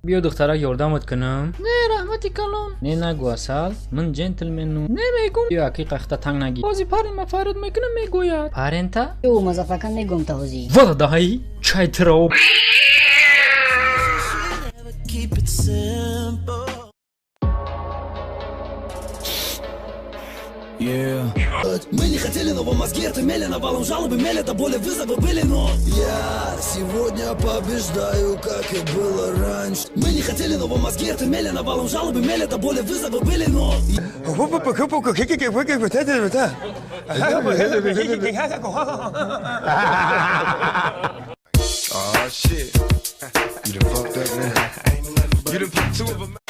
بیا دخترک یاردمت کنم. نه رحمتی کلان. نه نگو اصل من جنتلمنو. نه میگم بیا کی قخته تنگ نگی. بازی پرین مفرد میکنم میگوید. پرنتا؟ او مزافکان میگم تا حوزی. والا دهی چای ترو. Мы не хотели, но в мозги отымели, навалом жалобы мели, до боли вызовы были, но я сегодня побеждаю, как и было раньше. Мы не хотели, но в мозги отымели, навалом жалобы мели, до боли вызовы были, но Oh shit. You done fucked up, man. You done put two of them.